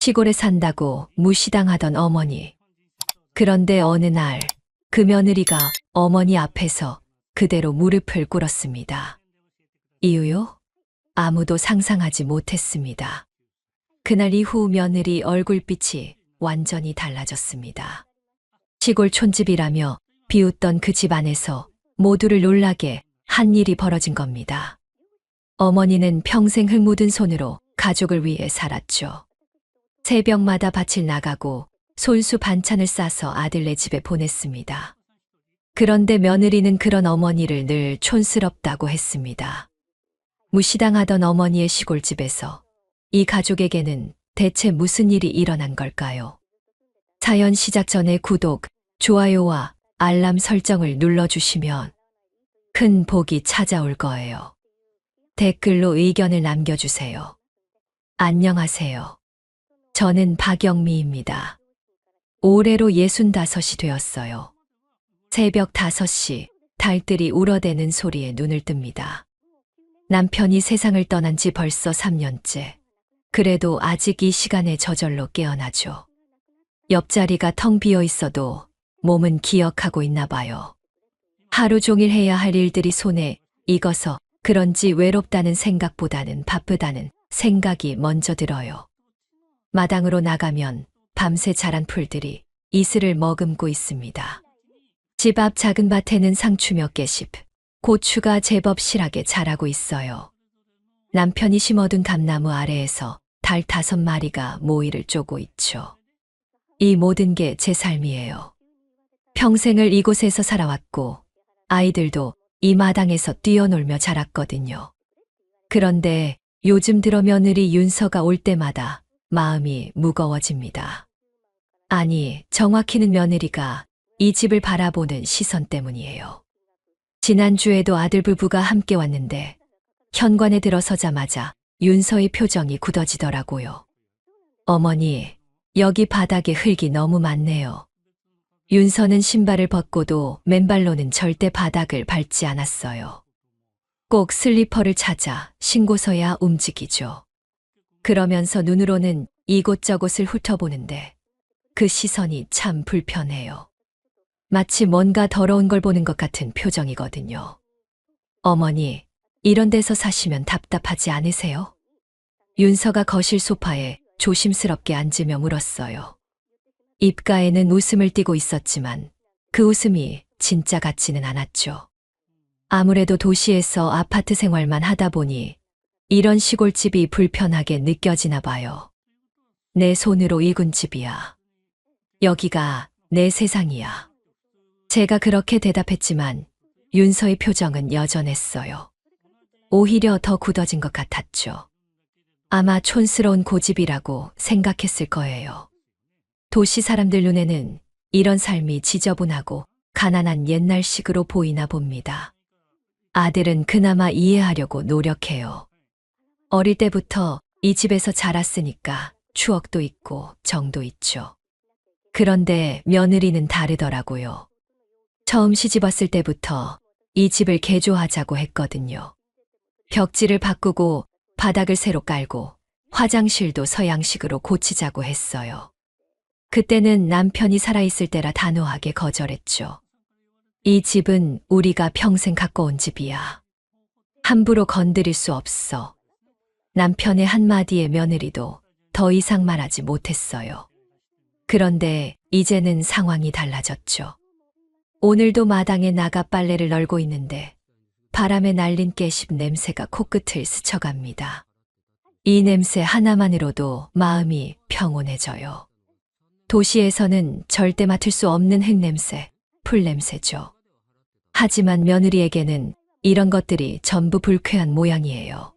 시골에 산다고 무시당하던 어머니. 그런데 어느 날 그 며느리가 어머니 앞에서 그대로 무릎을 꿇었습니다. 이유요? 아무도 상상하지 못했습니다. 그날 이후 며느리 얼굴빛이 완전히 달라졌습니다. 시골 촌집이라며 비웃던 그 집 안에서 모두를 놀라게 한 일이 벌어진 겁니다. 어머니는 평생 흙 묻은 손으로 가족을 위해 살았죠. 새벽마다 밭을 나가고 손수 반찬을 싸서 아들네 집에 보냈습니다. 그런데 며느리는 그런 어머니를 늘 촌스럽다고 했습니다. 무시당하던 어머니의 시골집에서 이 가족에게는 대체 무슨 일이 일어난 걸까요? 사연 시작 전에 구독, 좋아요와 알람 설정을 눌러주시면 큰 복이 찾아올 거예요. 댓글로 의견을 남겨주세요. 안녕하세요. 저는 박영미입니다. 올해로 65이 되었어요. 새벽 5시 달들이 울어대는 소리에 눈을 뜹니다. 남편이 세상을 떠난 지 벌써 3년째. 그래도 아직 이 시간에 저절로 깨어나죠. 옆자리가 텅 비어 있어도 몸은 기억하고 있나 봐요. 하루 종일 해야 할 일들이 손에 익어서 그런지 외롭다는 생각보다는 바쁘다는 생각이 먼저 들어요. 마당으로 나가면 밤새 자란 풀들이 이슬을 머금고 있습니다. 집 앞 작은 밭에는 상추 몇 개씩, 고추가 제법 실하게 자라고 있어요. 남편이 심어둔 감나무 아래에서 달 5마리가 모이를 쪼고 있죠. 이 모든 게 제 삶이에요. 평생을 이곳에서 살아왔고 아이들도 이 마당에서 뛰어놀며 자랐거든요. 그런데 요즘 들어 며느리 윤서가 올 때마다 마음이 무거워집니다. 아니, 정확히는 며느리가 이 집을 바라보는 시선 때문이에요. 지난주에도 아들 부부가 함께 왔는데 현관에 들어서자마자 윤서의 표정이 굳어지더라고요. 어머니, 여기 바닥에 흙이 너무 많네요. 윤서는 신발을 벗고도 맨발로는 절대 바닥을 밟지 않았어요. 꼭 슬리퍼를 찾아 신고서야 움직이죠. 그러면서 눈으로는 이곳저곳을 훑어보는데 그 시선이 참 불편해요. 마치 뭔가 더러운 걸 보는 것 같은 표정이거든요. 어머니, 이런 데서 사시면 답답하지 않으세요? 윤서가 거실 소파에 조심스럽게 앉으며 물었어요. 입가에는 웃음을 띠고 있었지만 그 웃음이 진짜 같지는 않았죠. 아무래도 도시에서 아파트 생활만 하다 보니 이런 시골집이 불편하게 느껴지나 봐요. 내 손으로 일군 집이야. 여기가 내 세상이야. 제가 그렇게 대답했지만 윤서의 표정은 여전했어요. 오히려 더 굳어진 것 같았죠. 아마 촌스러운 고집이라고 생각했을 거예요. 도시 사람들 눈에는 이런 삶이 지저분하고 가난한 옛날식으로 보이나 봅니다. 아들은 그나마 이해하려고 노력해요. 어릴 때부터 이 집에서 자랐으니까 추억도 있고 정도 있죠. 그런데 며느리는 다르더라고요. 처음 시집왔을 때부터 이 집을 개조하자고 했거든요. 벽지를 바꾸고 바닥을 새로 깔고 화장실도 서양식으로 고치자고 했어요. 그때는 남편이 살아있을 때라 단호하게 거절했죠. 이 집은 우리가 평생 갖고 온 집이야. 함부로 건드릴 수 없어. 남편의 한마디에 며느리도 더 이상 말하지 못했어요. 그런데 이제는 상황이 달라졌죠. 오늘도 마당에 나가 빨래를 널고 있는데 바람에 날린 깨씹 냄새가 코끝을 스쳐갑니다. 이 냄새 하나만으로도 마음이 평온해져요. 도시에서는 절대 맡을 수 없는 흙냄새, 풀냄새죠. 하지만 며느리에게는 이런 것들이 전부 불쾌한 모양이에요.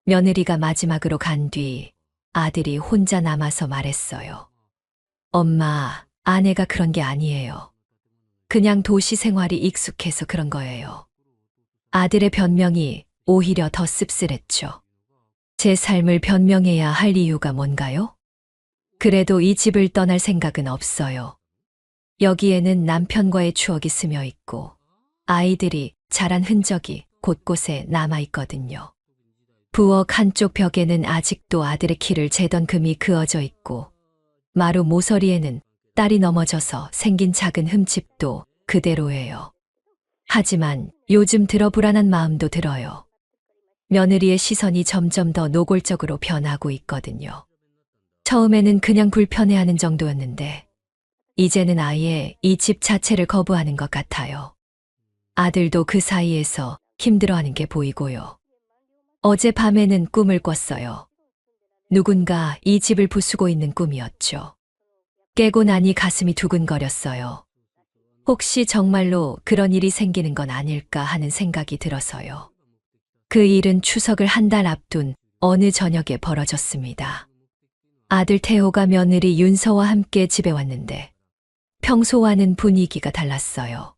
며느리가 마지막으로 간 뒤 아들이 혼자 남아서 말했어요. 엄마, 아내가 그런 게 아니에요. 그냥 도시 생활이 익숙해서 그런 거예요. 아들의 변명이 오히려 더 씁쓸했죠. 제 삶을 변명해야 할 이유가 뭔가요? 그래도 이 집을 떠날 생각은 없어요. 여기에는 남편과의 추억이 스며 있고 아이들이 자란 흔적이 곳곳에 남아 있거든요. 부엌 한쪽 벽에는 아직도 아들의 키를 재던 금이 그어져 있고 마루 모서리에는 딸이 넘어져서 생긴 작은 흠집도 그대로예요. 하지만 요즘 들어 불안한 마음도 들어요. 며느리의 시선이 점점 더 노골적으로 변하고 있거든요. 처음에는 그냥 불편해하는 정도였는데 이제는 아예 이 집 자체를 거부하는 것 같아요. 아들도 그 사이에서 힘들어하는 게 보이고요. 어젯밤에는 꿈을 꿨어요. 누군가 이 집을 부수고 있는 꿈이었죠. 깨고 나니 가슴이 두근거렸어요. 혹시 정말로 그런 일이 생기는 건 아닐까 하는 생각이 들어서요. 그 일은 추석을 한 달 앞둔 어느 저녁에 벌어졌습니다. 아들 태호가 며느리 윤서와 함께 집에 왔는데 평소와는 분위기가 달랐어요.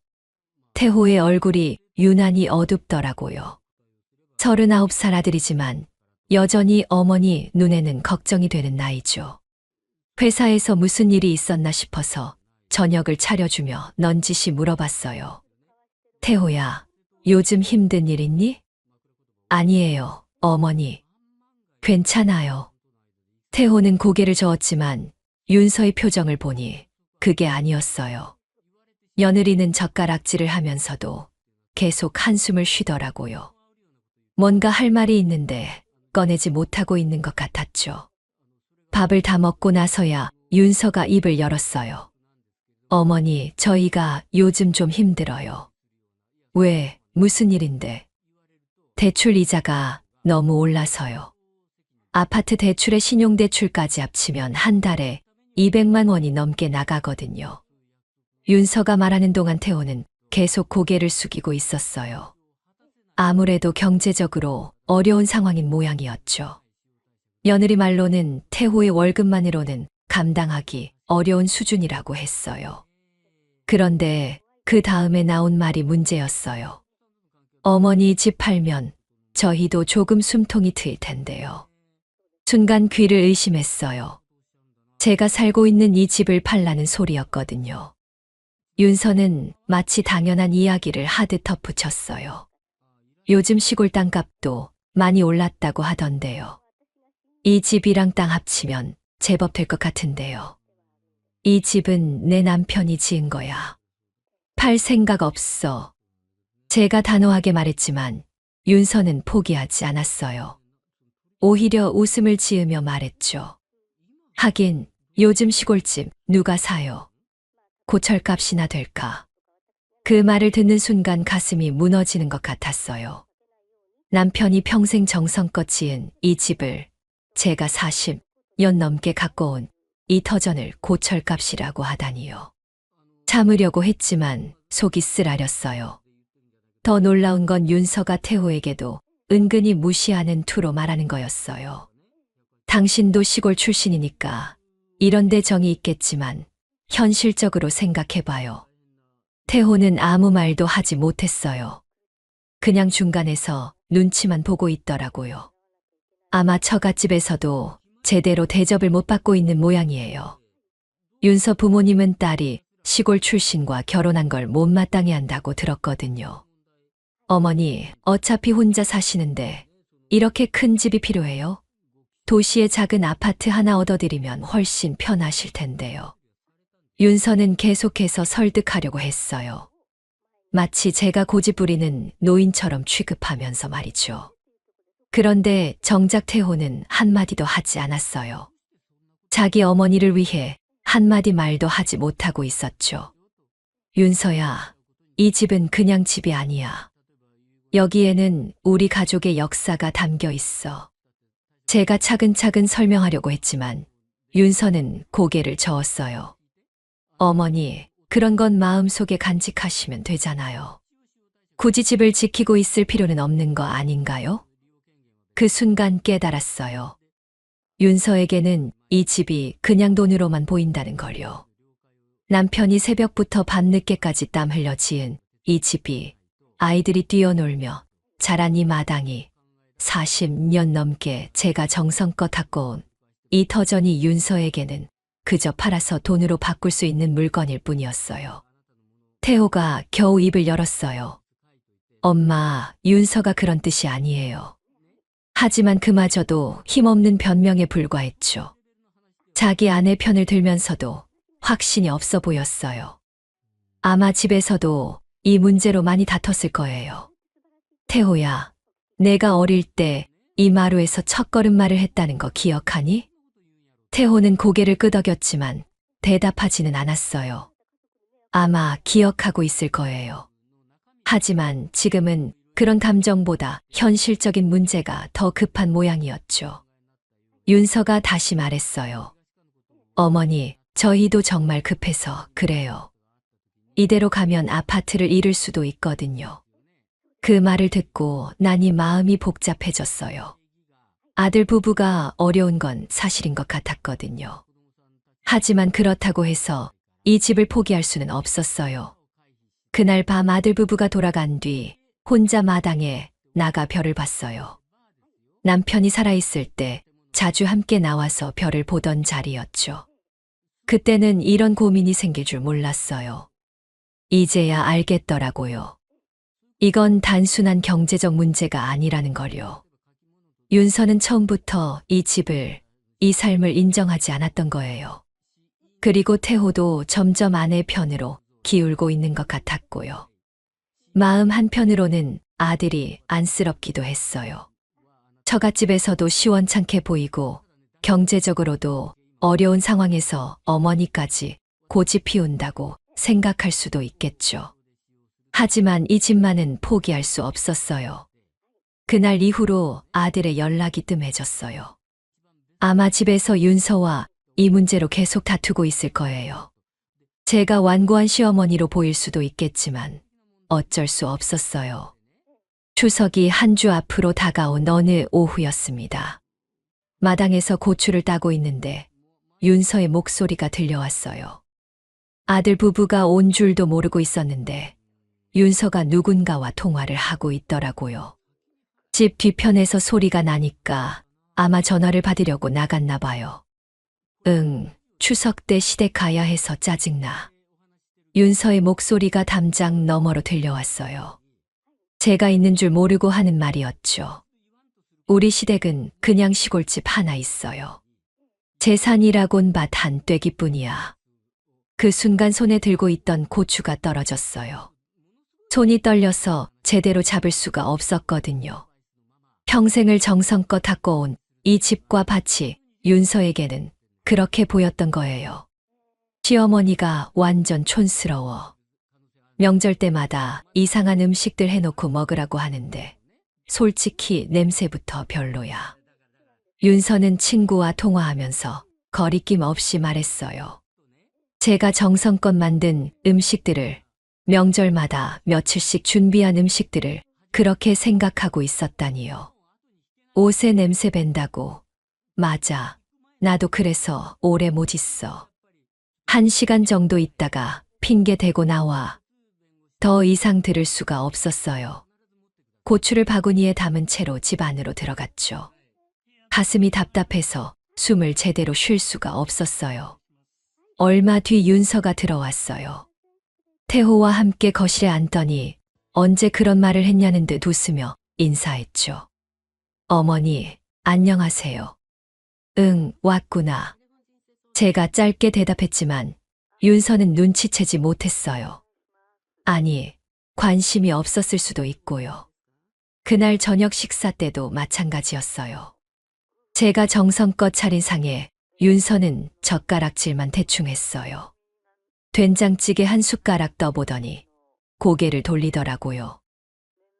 태호의 얼굴이 유난히 어둡더라고요. 39살 아들이지만 여전히 어머니 눈에는 걱정이 되는 나이죠. 회사에서 무슨 일이 있었나 싶어서 저녁을 차려주며 넌지시 물어봤어요. 태호야, 요즘 힘든 일 있니? 아니에요, 어머니. 괜찮아요. 태호는 고개를 저었지만 윤서의 표정을 보니 그게 아니었어요. 며느리는 젓가락질을 하면서도 계속 한숨을 쉬더라고요. 뭔가 할 말이 있는데 꺼내지 못하고 있는 것 같았죠. 밥을 다 먹고 나서야 윤서가 입을 열었어요. 어머니, 저희가 요즘 좀 힘들어요. 왜, 무슨 일인데? 대출 이자가 너무 올라서요. 아파트 대출에 신용대출까지 합치면 한 달에 200만 원이 넘게 나가거든요. 윤서가 말하는 동안 태호는 계속 고개를 숙이고 있었어요. 아무래도 경제적으로 어려운 상황인 모양이었죠. 며느리 말로는 태호의 월급만으로는 감당하기 어려운 수준이라고 했어요. 그런데 그 다음에 나온 말이 문제였어요. 어머니 집 팔면 저희도 조금 숨통이 트일 텐데요. 순간 귀를 의심했어요. 제가 살고 있는 이 집을 팔라는 소리였거든요. 윤서는 마치 당연한 이야기를 하듯 덧붙였어요. 요즘 시골 땅값도 많이 올랐다고 하던데요. 이 집이랑 땅 합치면 제법 될 것 같은데요. 이 집은 내 남편이 지은 거야. 팔 생각 없어. 제가 단호하게 말했지만 윤서는 포기하지 않았어요. 오히려 웃음을 지으며 말했죠. 하긴 요즘 시골집 누가 사요? 고철값이나 될까? 그 말을 듣는 순간 가슴이 무너지는 것 같았어요. 남편이 평생 정성껏 지은 이 집을 제가 40년 넘게 갖고 온 이 터전을 고철값이라고 하다니요. 참으려고 했지만 속이 쓰라렸어요. 더 놀라운 건 윤서가 태호에게도 은근히 무시하는 투로 말하는 거였어요. 당신도 시골 출신이니까 이런데 정이 있겠지만 현실적으로 생각해봐요. 태호는 아무 말도 하지 못했어요. 그냥 중간에서 눈치만 보고 있더라고요. 아마 처갓집에서도 제대로 대접을 못 받고 있는 모양이에요. 윤서 부모님은 딸이 시골 출신과 결혼한 걸 못마땅해 한다고 들었거든요. 어머니, 어차피 혼자 사시는데 이렇게 큰 집이 필요해요? 도시에 작은 아파트 하나 얻어드리면 훨씬 편하실 텐데요. 윤서는 계속해서 설득하려고 했어요. 마치 제가 고집 부리는 노인처럼 취급하면서 말이죠. 그런데 정작 태호는 한마디도 하지 않았어요. 자기 어머니를 위해 한마디 말도 하지 못하고 있었죠. 윤서야, 이 집은 그냥 집이 아니야. 여기에는 우리 가족의 역사가 담겨 있어. 제가 차근차근 설명하려고 했지만 윤서는 고개를 저었어요. 어머니, 그런 건 마음속에 간직하시면 되잖아요. 굳이 집을 지키고 있을 필요는 없는 거 아닌가요? 그 순간 깨달았어요. 윤서에게는 이 집이 그냥 돈으로만 보인다는 걸요. 남편이 새벽부터 밤늦게까지 땀 흘려 지은 이 집이 아이들이 뛰어놀며 자란 이 마당이 40년 넘게 제가 정성껏 갖고 온 이 터전이 윤서에게는 그저 팔아서 돈으로 바꿀 수 있는 물건일 뿐이었어요. 태호가 겨우 입을 열었어요. 엄마, 윤서가 그런 뜻이 아니에요. 하지만 그마저도 힘없는 변명에 불과했죠. 자기 아내 편을 들면서도 확신이 없어 보였어요. 아마 집에서도 이 문제로 많이 다퉜을 거예요. 태호야, 내가 어릴 때 이 마루에서 첫걸음마를 했다는 거 기억하니? 태호는 고개를 끄덕였지만 대답하지는 않았어요. 아마 기억하고 있을 거예요. 하지만 지금은 그런 감정보다 현실적인 문제가 더 급한 모양이었죠. 윤서가 다시 말했어요. 어머니, 저희도 정말 급해서 그래요. 이대로 가면 아파트를 잃을 수도 있거든요. 그 말을 듣고 나니 마음이 복잡해졌어요. 아들 부부가 어려운 건 사실인 것 같았거든요. 하지만 그렇다고 해서 이 집을 포기할 수는 없었어요. 그날 밤 아들 부부가 돌아간 뒤 혼자 마당에 나가 별을 봤어요. 남편이 살아있을 때 자주 함께 나와서 별을 보던 자리였죠. 그때는 이런 고민이 생길 줄 몰랐어요. 이제야 알겠더라고요. 이건 단순한 경제적 문제가 아니라는 걸요. 윤서는 처음부터 이 집을, 이 삶을 인정하지 않았던 거예요. 그리고 태호도 점점 아내 편으로 기울고 있는 것 같았고요. 마음 한편으로는 아들이 안쓰럽기도 했어요. 처갓집에서도 시원찮게 보이고 경제적으로도 어려운 상황에서 어머니까지 고집 피운다고 생각할 수도 있겠죠. 하지만 이 집만은 포기할 수 없었어요. 그날 이후로 아들의 연락이 뜸해졌어요. 아마 집에서 윤서와 이 문제로 계속 다투고 있을 거예요. 제가 완고한 시어머니로 보일 수도 있겠지만 어쩔 수 없었어요. 추석이 한 주 앞으로 다가온 어느 오후였습니다. 마당에서 고추를 따고 있는데 윤서의 목소리가 들려왔어요. 아들 부부가 온 줄도 모르고 있었는데 윤서가 누군가와 통화를 하고 있더라고요. 집 뒤편에서 소리가 나니까 아마 전화를 받으려고 나갔나 봐요. 추석 때 시댁 가야 해서 짜증나. 윤서의 목소리가 담장 너머로 들려왔어요. 제가 있는 줄 모르고 하는 말이었죠. 우리 시댁은 그냥 시골집 하나 있어요. 재산이라곤 밭 한 떼기뿐이야. 그 순간 손에 들고 있던 고추가 떨어졌어요. 손이 떨려서 제대로 잡을 수가 없었거든요. 평생을 정성껏 닦아온 이 집과 밭이 윤서에게는 그렇게 보였던 거예요. 시어머니가 완전 촌스러워. 명절 때마다 이상한 음식들 해놓고 먹으라고 하는데 솔직히 냄새부터 별로야. 윤서는 친구와 통화하면서 거리낌 없이 말했어요. 제가 정성껏 만든 음식들을 명절마다 며칠씩 준비한 음식들을 그렇게 생각하고 있었다니요. 옷에 냄새 밴다고. 맞아. 나도 그래서 오래 못 있어. 1시간 정도 있다가 핑계 대고 나와. 더 이상 들을 수가 없었어요. 고추를 바구니에 담은 채로 집 안으로 들어갔죠. 가슴이 답답해서 숨을 제대로 쉴 수가 없었어요. 얼마 뒤 윤서가 들어왔어요. 태호와 함께 거실에 앉더니 언제 그런 말을 했냐는 듯 웃으며 인사했죠. 어머니, 안녕하세요. 응, 왔구나. 제가 짧게 대답했지만 윤서는 눈치채지 못했어요. 아니, 관심이 없었을 수도 있고요. 그날 저녁 식사 때도 마찬가지였어요. 제가 정성껏 차린 상에 윤서는 젓가락질만 대충 했어요. 된장찌개 한 숟가락 떠보더니 고개를 돌리더라고요.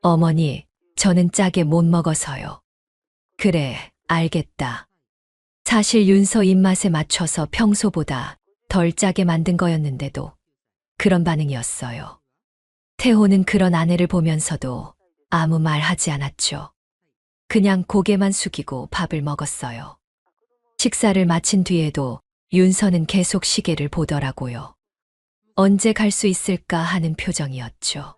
어머니, 저는 짜게 못 먹어서요. 그래, 알겠다. 사실 윤서 입맛에 맞춰서 평소보다 덜 짜게 만든 거였는데도 그런 반응이었어요. 태호는 그런 아내를 보면서도 아무 말 하지 않았죠. 그냥 고개만 숙이고 밥을 먹었어요. 식사를 마친 뒤에도 윤서는 계속 시계를 보더라고요. 언제 갈 수 있을까 하는 표정이었죠.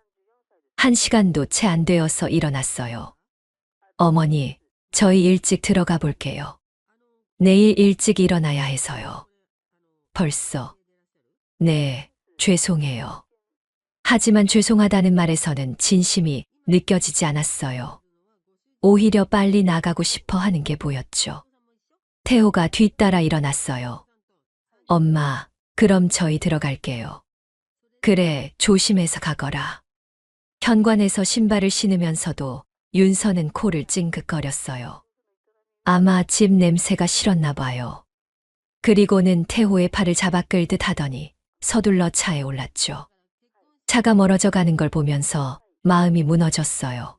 1시간도 채 안 되어서 일어났어요. 어머니, 저희 일찍 들어가 볼게요. 내일 일찍 일어나야 해서요. 벌써? 네, 죄송해요. 하지만 죄송하다는 말에서는 진심이 느껴지지 않았어요. 오히려 빨리 나가고 싶어 하는 게 보였죠. 태호가 뒤따라 일어났어요. 엄마, 그럼 저희 들어갈게요. 그래, 조심해서 가거라. 현관에서 신발을 신으면서도 윤서는 코를 찡긋거렸어요. 아마 집 냄새가 싫었나 봐요. 그리고는 태호의 팔을 잡아 끌듯 하더니 서둘러 차에 올랐죠. 차가 멀어져 가는 걸 보면서 마음이 무너졌어요.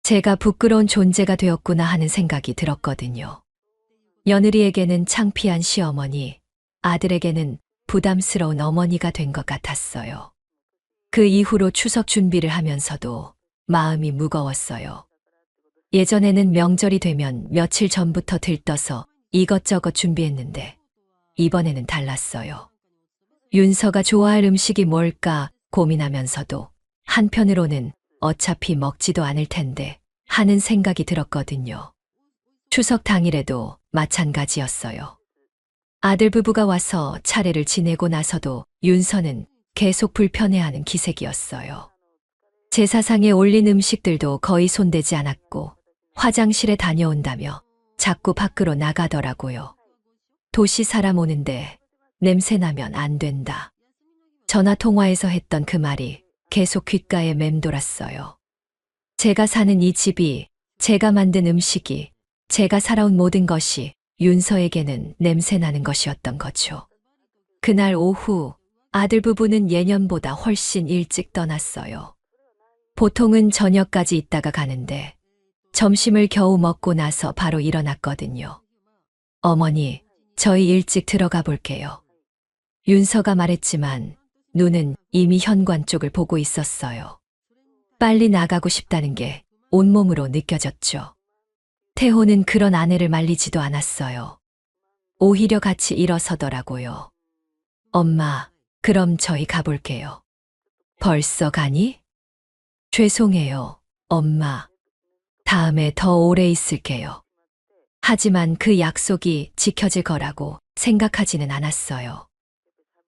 제가 부끄러운 존재가 되었구나 하는 생각이 들었거든요. 며느리에게는 창피한 시어머니, 아들에게는 부담스러운 어머니가 된 것 같았어요. 그 이후로 추석 준비를 하면서도 마음이 무거웠어요. 예전에는 명절이 되면 며칠 전부터 들떠서 이것저것 준비했는데 이번에는 달랐어요. 윤서가 좋아할 음식이 뭘까 고민하면서도 한편으로는 어차피 먹지도 않을 텐데 하는 생각이 들었거든요. 추석 당일에도 마찬가지였어요. 아들 부부가 와서 차례를 지내고 나서도 윤서는 계속 불편해하는 기색이었어요. 제사상에 올린 음식들도 거의 손대지 않았고 화장실에 다녀온다며 자꾸 밖으로 나가더라고요. 도시 사람 오는데 냄새 나면 안 된다. 전화 통화에서 했던 그 말이 계속 귓가에 맴돌았어요. 제가 사는 이 집이, 제가 만든 음식이, 제가 살아온 모든 것이 윤서에게는 냄새 나는 것이었던 거죠. 그날 오후 아들 부부는 예년보다 훨씬 일찍 떠났어요. 보통은 저녁까지 있다가 가는데 점심을 겨우 먹고 나서 바로 일어났거든요. 어머니, 저희 일찍 들어가 볼게요. 윤서가 말했지만 눈은 이미 현관 쪽을 보고 있었어요. 빨리 나가고 싶다는 게 온몸으로 느껴졌죠. 태호는 그런 아내를 말리지도 않았어요. 오히려 같이 일어서더라고요. 엄마, 그럼 저희 가볼게요. 벌써 가니? 죄송해요, 엄마. 다음에 더 오래 있을게요. 하지만 그 약속이 지켜질 거라고 생각하지는 않았어요.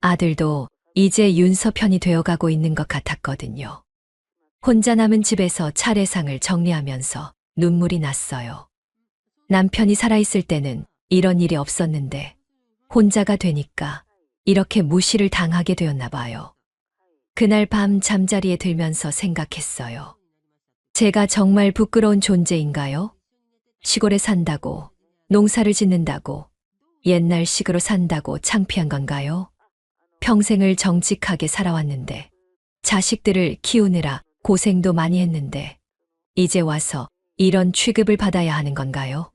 아들도 이제 윤서 편이 되어가고 있는 것 같았거든요. 혼자 남은 집에서 차례상을 정리하면서 눈물이 났어요. 남편이 살아있을 때는 이런 일이 없었는데 혼자가 되니까 이렇게 무시를 당하게 되었나 봐요. 그날 밤 잠자리에 들면서 생각했어요. 제가 정말 부끄러운 존재인가요? 시골에 산다고, 농사를 짓는다고, 옛날식으로 산다고 창피한 건가요? 평생을 정직하게 살아왔는데, 자식들을 키우느라 고생도 많이 했는데, 이제 와서 이런 취급을 받아야 하는 건가요?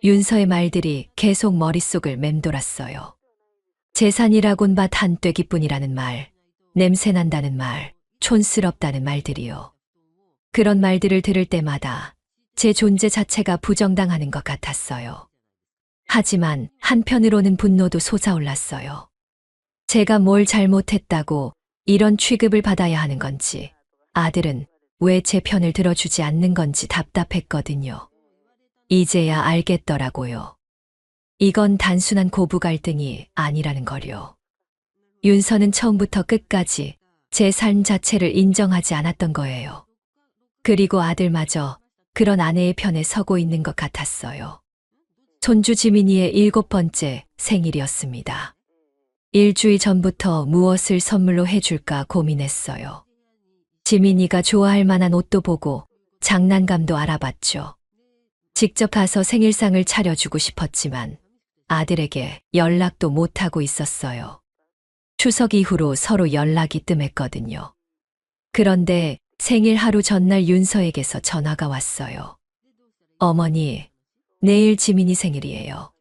윤서의 말들이 계속 머릿속을 맴돌았어요. 재산이라곤 밭 한 떼기뿐이라는 말, 냄새난다는 말, 촌스럽다는 말들이요. 그런 말들을 들을 때마다 제 존재 자체가 부정당하는 것 같았어요. 하지만 한편으로는 분노도 솟아올랐어요. 제가 뭘 잘못했다고 이런 취급을 받아야 하는 건지, 아들은 왜 제 편을 들어주지 않는 건지 답답했거든요. 이제야 알겠더라고요. 이건 단순한 고부 갈등이 아니라는 거요. 윤서는 처음부터 끝까지 제 삶 자체를 인정하지 않았던 거예요. 그리고 아들마저 그런 아내의 편에 서고 있는 것 같았어요. 손주 지민이의 7번째 생일이었습니다. 일주일 전부터 무엇을 선물로 해줄까 고민했어요. 지민이가 좋아할 만한 옷도 보고 장난감도 알아봤죠. 직접 가서 생일상을 차려주고 싶었지만 아들에게 연락도 못하고 있었어요. 추석 이후로 서로 연락이 뜸했거든요. 그런데 생일 하루 전날 윤서에게서 전화가 왔어요. 어머니, 내일 지민이 생일이에요.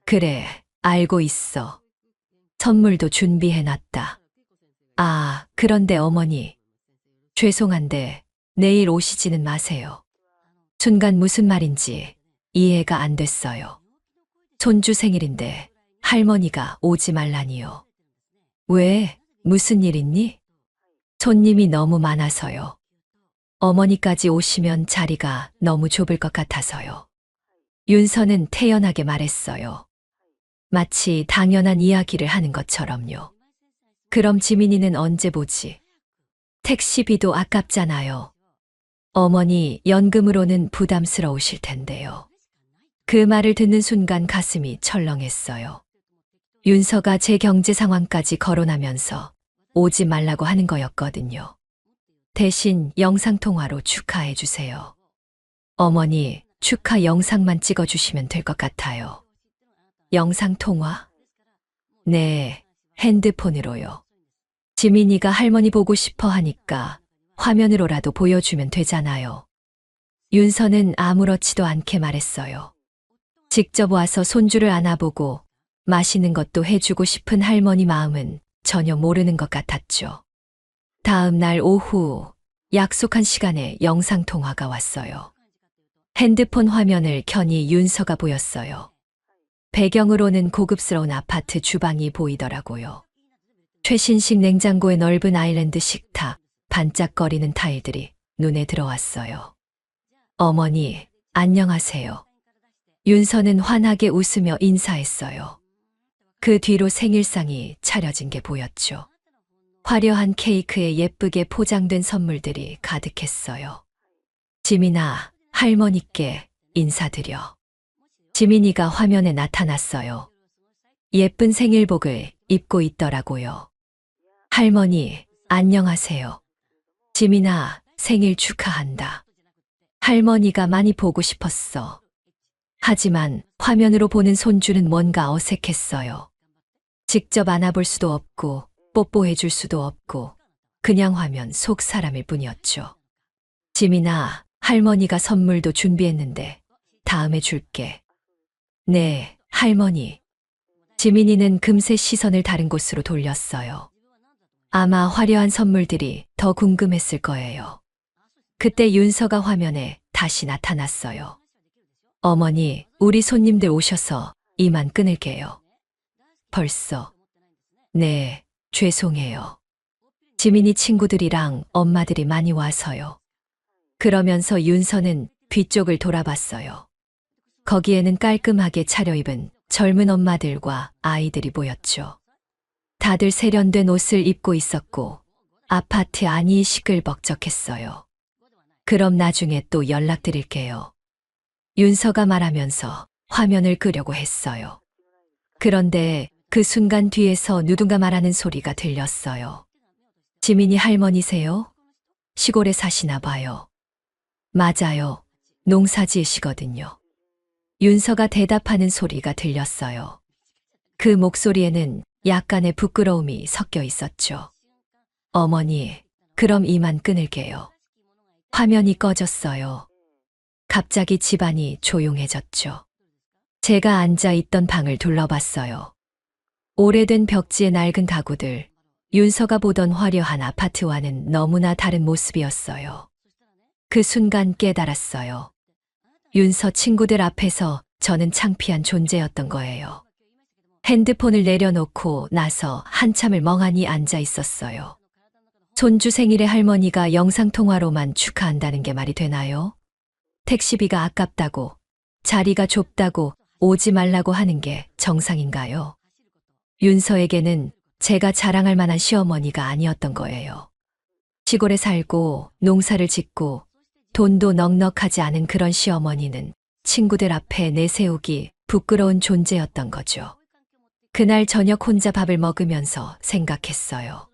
그래, 알고 있어. 선물도 준비해놨다. 아, 그런데 어머니, 죄송한데 내일 오시지는 마세요. 순간 무슨 말인지 이해가 안 됐어요. 손주 생일인데 할머니가 오지 말라니요. 왜? 무슨 일 있니? 손님이 너무 많아서요. 어머니까지 오시면 자리가 너무 좁을 것 같아서요. 윤서는 태연하게 말했어요. 마치 당연한 이야기를 하는 것처럼요. 그럼 지민이는 언제 보지? 택시비도 아깝잖아요. 어머니 연금으로는 부담스러우실 텐데요. 그 말을 듣는 순간 가슴이 철렁했어요. 윤서가 제 경제 상황까지 거론하면서 오지 말라고 하는 거였거든요. 대신 영상통화로 축하해 주세요. 어머니, 축하 영상만 찍어주시면 될 것 같아요. 영상통화? 네, 핸드폰으로요. 지민이가 할머니 보고 싶어 하니까 화면으로라도 보여주면 되잖아요. 윤서는 아무렇지도 않게 말했어요. 직접 와서 손주를 안아보고 맛있는 것도 해주고 싶은 할머니 마음은 전혀 모르는 것 같았죠. 다음 날 오후 약속한 시간에 영상통화가 왔어요. 핸드폰 화면을 켜니 윤서가 보였어요. 배경으로는 고급스러운 아파트 주방이 보이더라고요. 최신식 냉장고의 넓은 아일랜드 식탁, 반짝거리는 타일들이 눈에 들어왔어요. 어머니, 안녕하세요. 윤서는 환하게 웃으며 인사했어요. 그 뒤로 생일상이 차려진 게 보였죠. 화려한 케이크에 예쁘게 포장된 선물들이 가득했어요. 지민아, 할머니께 인사드려. 지민이가 화면에 나타났어요. 예쁜 생일복을 입고 있더라고요. 할머니, 안녕하세요. 지민아, 생일 축하한다. 할머니가 많이 보고 싶었어. 하지만 화면으로 보는 손주는 뭔가 어색했어요. 직접 안아볼 수도 없고 뽀뽀해 줄 수도 없고 그냥 화면 속 사람일 뿐이었죠. 지민아, 할머니가 선물도 준비했는데 다음에 줄게. 네, 할머니. 지민이는 금세 시선을 다른 곳으로 돌렸어요. 아마 화려한 선물들이 더 궁금했을 거예요. 그때 윤서가 화면에 다시 나타났어요. 어머니, 우리 손님들 오셔서 이만 끊을게요. 벌써. 네, 죄송해요. 지민이 친구들이랑 엄마들이 많이 와서요. 그러면서 윤서는 뒤쪽을 돌아봤어요. 거기에는 깔끔하게 차려입은 젊은 엄마들과 아이들이 보였죠. 다들 세련된 옷을 입고 있었고 아파트 안이 시끌벅적했어요. 그럼 나중에 또 연락드릴게요. 윤서가 말하면서 화면을 끄려고 했어요. 그런데 그 순간 뒤에서 누군가 말하는 소리가 들렸어요. 지민이 할머니세요? 시골에 사시나 봐요. 맞아요. 농사 지으시거든요. 윤서가 대답하는 소리가 들렸어요. 그 목소리에는 약간의 부끄러움이 섞여 있었죠. 어머니, 그럼 이만 끊을게요. 화면이 꺼졌어요. 갑자기 집안이 조용해졌죠. 제가 앉아 있던 방을 둘러봤어요. 오래된 벽지의 낡은 가구들, 윤서가 보던 화려한 아파트와는 너무나 다른 모습이었어요. 그 순간 깨달았어요. 윤서 친구들 앞에서 저는 창피한 존재였던 거예요. 핸드폰을 내려놓고 나서 한참을 멍하니 앉아 있었어요. 손주 생일에 할머니가 영상통화로만 축하한다는 게 말이 되나요? 택시비가 아깝다고, 자리가 좁다고 오지 말라고 하는 게 정상인가요? 윤서에게는 제가 자랑할 만한 시어머니가 아니었던 거예요. 시골에 살고 농사를 짓고 돈도 넉넉하지 않은 그런 시어머니는 친구들 앞에 내세우기 부끄러운 존재였던 거죠. 그날 저녁 혼자 밥을 먹으면서 생각했어요.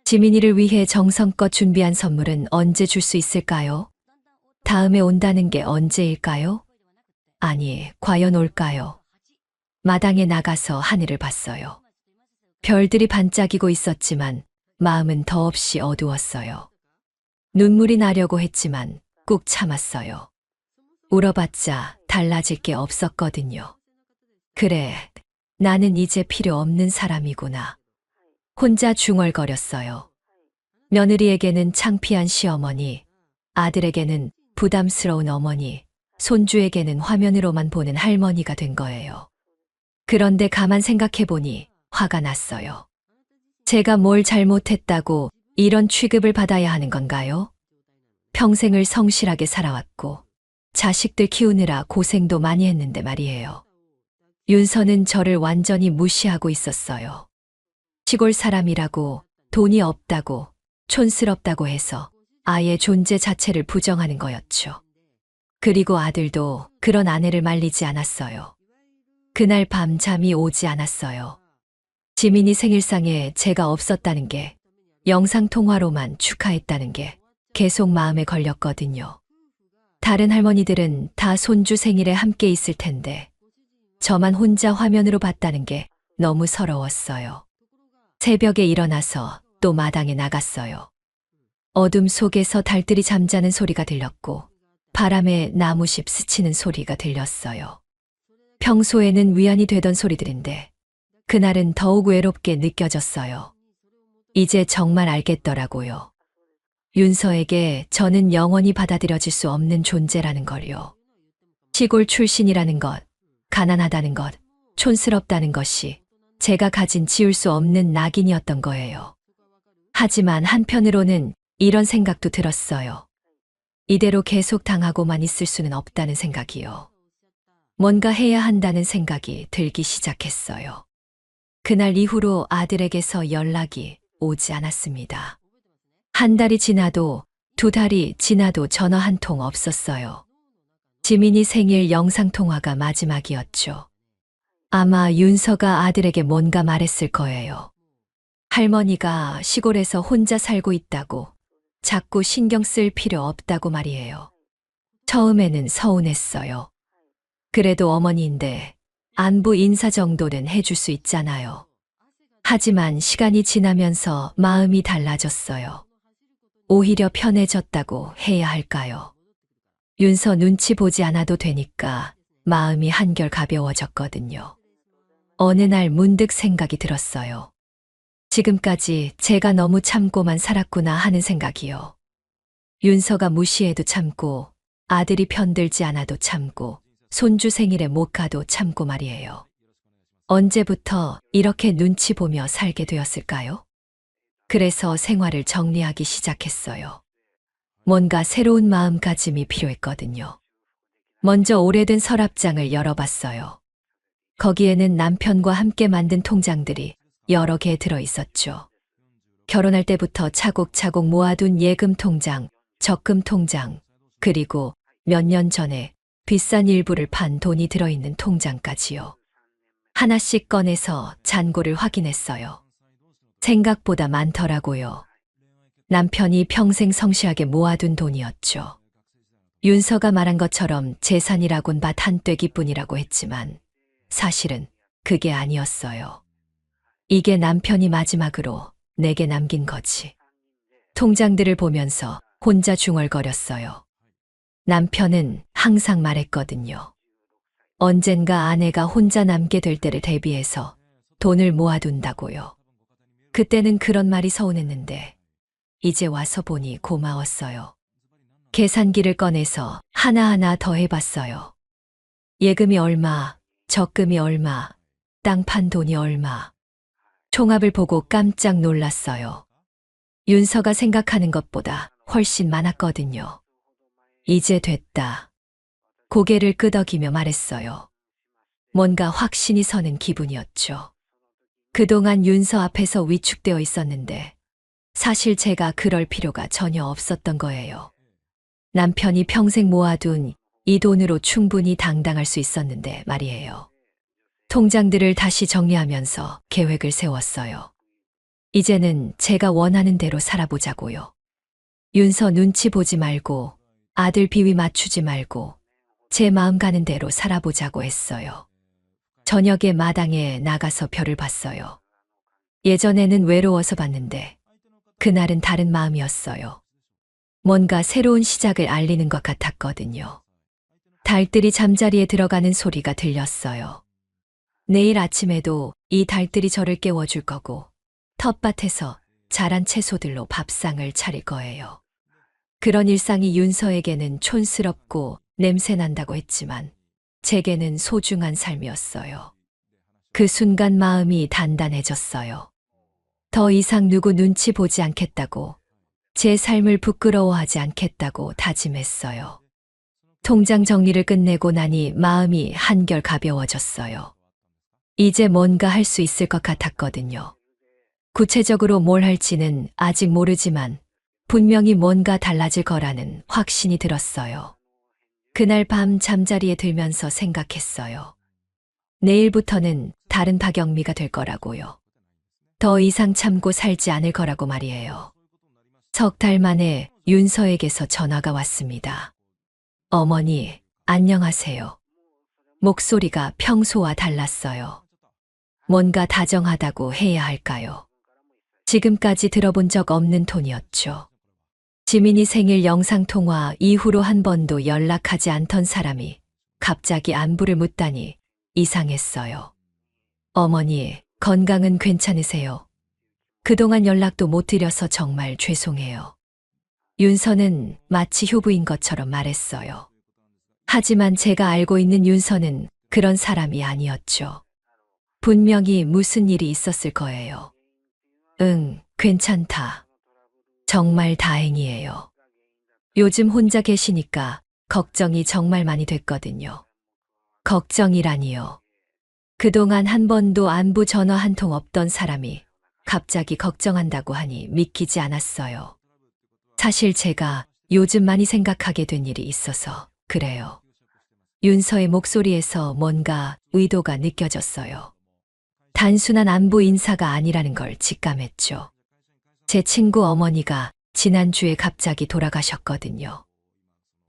지민이를 위해 정성껏 준비한 선물은 언제 줄 수 있을까요? 다음에 온다는 게 언제일까요? 아니, 과연 올까요? 마당에 나가서 하늘을 봤어요. 별들이 반짝이고 있었지만 마음은 더없이 어두웠어요. 눈물이 나려고 했지만 꾹 참았어요. 울어봤자 달라질 게 없었거든요. 그래, 나는 이제 필요 없는 사람이구나. 혼자 중얼거렸어요. 며느리에게는 창피한 시어머니, 아들에게는 부담스러운 어머니, 손주에게는 화면으로만 보는 할머니가 된 거예요. 그런데 가만 생각해보니 화가 났어요. 제가 뭘 잘못했다고 이런 취급을 받아야 하는 건가요? 평생을 성실하게 살아왔고 자식들 키우느라 고생도 많이 했는데 말이에요. 윤서는 저를 완전히 무시하고 있었어요. 시골 사람이라고, 돈이 없다고, 촌스럽다고 해서 아예 존재 자체를 부정하는 거였죠. 그리고 아들도 그런 아내를 말리지 않았어요. 그날 밤 잠이 오지 않았어요. 지민이 생일상에 제가 없었다는 게, 영상통화로만 축하했다는 게 계속 마음에 걸렸거든요. 다른 할머니들은 다 손주 생일에 함께 있을 텐데 저만 혼자 화면으로 봤다는 게 너무 서러웠어요. 새벽에 일어나서 또 마당에 나갔어요. 어둠 속에서 달들이 잠자는 소리가 들렸고 바람에 나무잎 스치는 소리가 들렸어요. 평소에는 위안이 되던 소리들인데 그날은 더욱 외롭게 느껴졌어요. 이제 정말 알겠더라고요. 윤서에게 저는 영원히 받아들여질 수 없는 존재라는 걸요. 시골 출신이라는 것, 가난하다는 것, 촌스럽다는 것이 제가 가진 지울 수 없는 낙인이었던 거예요. 하지만 한편으로는 이런 생각도 들었어요. 이대로 계속 당하고만 있을 수는 없다는 생각이요. 뭔가 해야 한다는 생각이 들기 시작했어요. 그날 이후로 아들에게서 연락이 오지 않았습니다. 한 달이 지나도 두 달이 지나도 전화 한 통 없었어요. 지민이 생일 영상통화가 마지막이었죠. 아마 윤서가 아들에게 뭔가 말했을 거예요. 할머니가 시골에서 혼자 살고 있다고, 자꾸 신경 쓸 필요 없다고 말이에요. 처음에는 서운했어요. 그래도 어머니인데 안부 인사 정도는 해줄 수 있잖아요. 하지만 시간이 지나면서 마음이 달라졌어요. 오히려 편해졌다고 해야 할까요? 윤서 눈치 보지 않아도 되니까 마음이 한결 가벼워졌거든요. 어느 날 문득 생각이 들었어요. 지금까지 제가 너무 참고만 살았구나 하는 생각이요. 윤서가 무시해도 참고, 아들이 편들지 않아도 참고, 손주 생일에 못 가도 참고 말이에요. 언제부터 이렇게 눈치 보며 살게 되었을까요? 그래서 생활을 정리하기 시작했어요. 뭔가 새로운 마음가짐이 필요했거든요. 먼저 오래된 서랍장을 열어봤어요. 거기에는 남편과 함께 만든 통장들이 여러 개 들어 있었죠. 결혼할 때부터 차곡차곡 모아둔 예금 통장, 적금 통장, 그리고 몇 년 전에 비싼 일부를 판 돈이 들어있는 통장까지요. 하나씩 꺼내서 잔고를 확인했어요. 생각보다 많더라고요. 남편이 평생 성실하게 모아둔 돈이었죠. 윤서가 말한 것처럼 재산이라곤 밭 한 떼기뿐이라고 했지만 사실은 그게 아니었어요. 이게 남편이 마지막으로 내게 남긴 거지. 통장들을 보면서 혼자 중얼거렸어요. 남편은 항상 말했거든요. 언젠가 아내가 혼자 남게 될 때를 대비해서 돈을 모아둔다고요. 그때는 그런 말이 서운했는데 이제 와서 보니 고마웠어요. 계산기를 꺼내서 하나하나 더해봤어요. 예금이 얼마, 적금이 얼마, 땅 판 돈이 얼마. 총합을 보고 깜짝 놀랐어요. 윤서가 생각하는 것보다 훨씬 많았거든요. 이제 됐다. 고개를 끄덕이며 말했어요. 뭔가 확신이 서는 기분이었죠. 그동안 윤서 앞에서 위축되어 있었는데 사실 제가 그럴 필요가 전혀 없었던 거예요. 남편이 평생 모아둔 이 돈으로 충분히 당당할 수 있었는데 말이에요. 통장들을 다시 정리하면서 계획을 세웠어요. 이제는 제가 원하는 대로 살아보자고요. 윤서 눈치 보지 말고 아들 비위 맞추지 말고 제 마음 가는 대로 살아보자고 했어요. 저녁에 마당에 나가서 별을 봤어요. 예전에는 외로워서 봤는데 그날은 다른 마음이었어요. 뭔가 새로운 시작을 알리는 것 같았거든요. 달들이 잠자리에 들어가는 소리가 들렸어요. 내일 아침에도 이 달들이 저를 깨워줄 거고 텃밭에서 자란 채소들로 밥상을 차릴 거예요. 그런 일상이 윤서에게는 촌스럽고 냄새난다고 했지만 제게는 소중한 삶이었어요. 그 순간 마음이 단단해졌어요. 더 이상 누구 눈치 보지 않겠다고, 제 삶을 부끄러워하지 않겠다고 다짐했어요. 통장 정리를 끝내고 나니 마음이 한결 가벼워졌어요. 이제 뭔가 할 수 있을 것 같았거든요. 구체적으로 뭘 할지는 아직 모르지만 분명히 뭔가 달라질 거라는 확신이 들었어요. 그날 밤 잠자리에 들면서 생각했어요. 내일부터는 다른 박영미가 될 거라고요. 더 이상 참고 살지 않을 거라고 말이에요. 석 달 만에 윤서에게서 전화가 왔습니다. 어머니, 안녕하세요. 목소리가 평소와 달랐어요. 뭔가 다정하다고 해야 할까요? 지금까지 들어본 적 없는 톤이었죠. 지민이 생일 영상통화 이후로 한 번도 연락하지 않던 사람이 갑자기 안부를 묻다니 이상했어요. 어머니, 건강은 괜찮으세요? 그동안 연락도 못 드려서 정말 죄송해요. 윤서는 마치 효부인 것처럼 말했어요. 하지만 제가 알고 있는 윤서는 그런 사람이 아니었죠. 분명히 무슨 일이 있었을 거예요. 응, 괜찮다. 정말 다행이에요. 요즘 혼자 계시니까 걱정이 정말 많이 됐거든요. 걱정이라니요. 그동안 한 번도 안부 전화 한 통 없던 사람이 갑자기 걱정한다고 하니 믿기지 않았어요. 사실 제가 요즘 많이 생각하게 된 일이 있어서 그래요. 윤서의 목소리에서 뭔가 의도가 느껴졌어요. 단순한 안부 인사가 아니라는 걸 직감했죠. 제 친구 어머니가 지난주에 갑자기 돌아가셨거든요.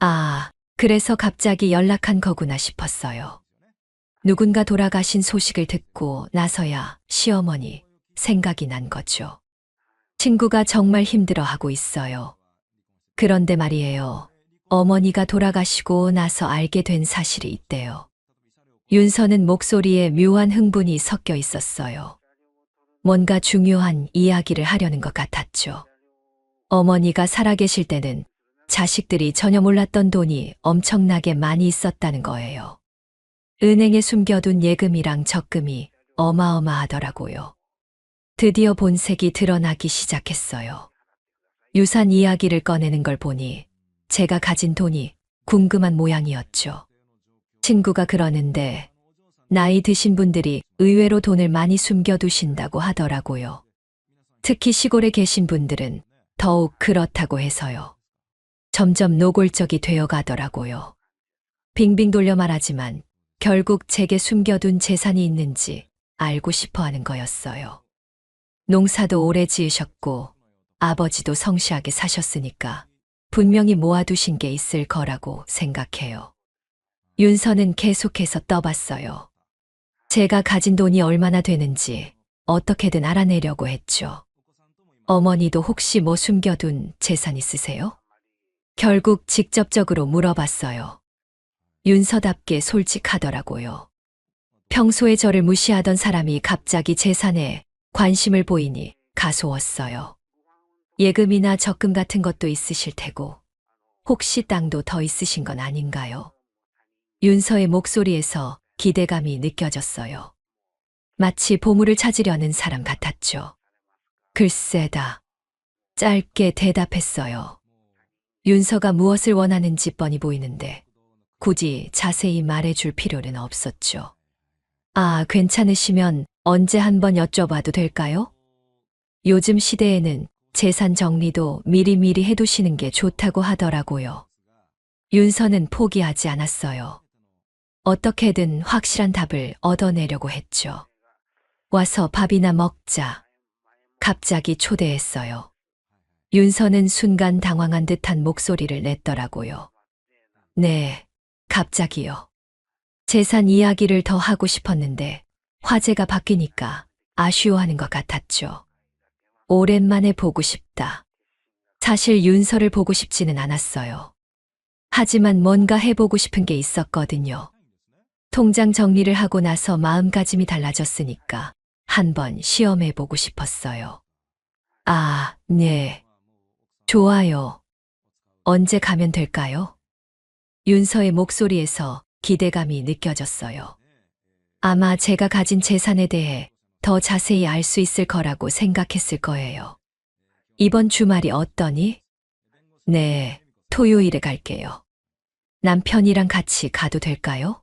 아, 그래서 갑자기 연락한 거구나 싶었어요. 누군가 돌아가신 소식을 듣고 나서야 시어머니 생각이 난 거죠. 친구가 정말 힘들어하고 있어요. 그런데 말이에요. 어머니가 돌아가시고 나서 알게 된 사실이 있대요. 윤서는 목소리에 묘한 흥분이 섞여 있었어요. 뭔가 중요한 이야기를 하려는 것 같았죠. 어머니가 살아계실 때는 자식들이 전혀 몰랐던 돈이 엄청나게 많이 있었다는 거예요. 은행에 숨겨둔 예금이랑 적금이 어마어마하더라고요. 드디어 본색이 드러나기 시작했어요. 유산 이야기를 꺼내는 걸 보니 제가 가진 돈이 궁금한 모양이었죠. 친구가 그러는데 나이 드신 분들이 의외로 돈을 많이 숨겨두신다고 하더라고요. 특히 시골에 계신 분들은 더욱 그렇다고 해서요. 점점 노골적이 되어 가더라고요. 빙빙 돌려 말하지만 결국 제게 숨겨둔 재산이 있는지 알고 싶어 하는 거였어요. 농사도 오래 지으셨고 아버지도 성실하게 사셨으니까 분명히 모아두신 게 있을 거라고 생각해요. 윤서는 계속해서 떠봤어요. 제가 가진 돈이 얼마나 되는지 어떻게든 알아내려고 했죠. 어머니도 혹시 뭐 숨겨둔 재산 있으세요? 결국 직접적으로 물어봤어요. 윤서답게 솔직하더라고요. 평소에 저를 무시하던 사람이 갑자기 재산에 관심을 보이니 가소웠어요. 예금이나 적금 같은 것도 있으실 테고 혹시 땅도 더 있으신 건 아닌가요? 윤서의 목소리에서 기대감이 느껴졌어요. 마치 보물을 찾으려는 사람 같았죠. 글쎄다. 짧게 대답했어요. 윤서가 무엇을 원하는지 뻔히 보이는데 굳이 자세히 말해줄 필요는 없었죠. 아, 괜찮으시면 언제 한번 여쭤봐도 될까요? 요즘 시대에는 재산 정리도 미리미리 해두시는 게 좋다고 하더라고요. 윤서는 포기하지 않았어요. 어떻게든 확실한 답을 얻어내려고 했죠. 와서 밥이나 먹자. 갑자기 초대했어요. 윤서는 순간 당황한 듯한 목소리를 냈더라고요. 네, 갑자기요. 재산 이야기를 더 하고 싶었는데 화제가 바뀌니까 아쉬워하는 것 같았죠. 오랜만에 보고 싶다. 사실 윤서를 보고 싶지는 않았어요. 하지만 뭔가 해보고 싶은 게 있었거든요. 통장 정리를 하고 나서 마음가짐이 달라졌으니까 한번 시험해보고 싶었어요. 아, 네. 좋아요. 언제 가면 될까요? 윤서의 목소리에서 기대감이 느껴졌어요. 아마 제가 가진 재산에 대해 더 자세히 알 수 있을 거라고 생각했을 거예요. 이번 주말이 어떠니? 네, 토요일에 갈게요. 남편이랑 같이 가도 될까요?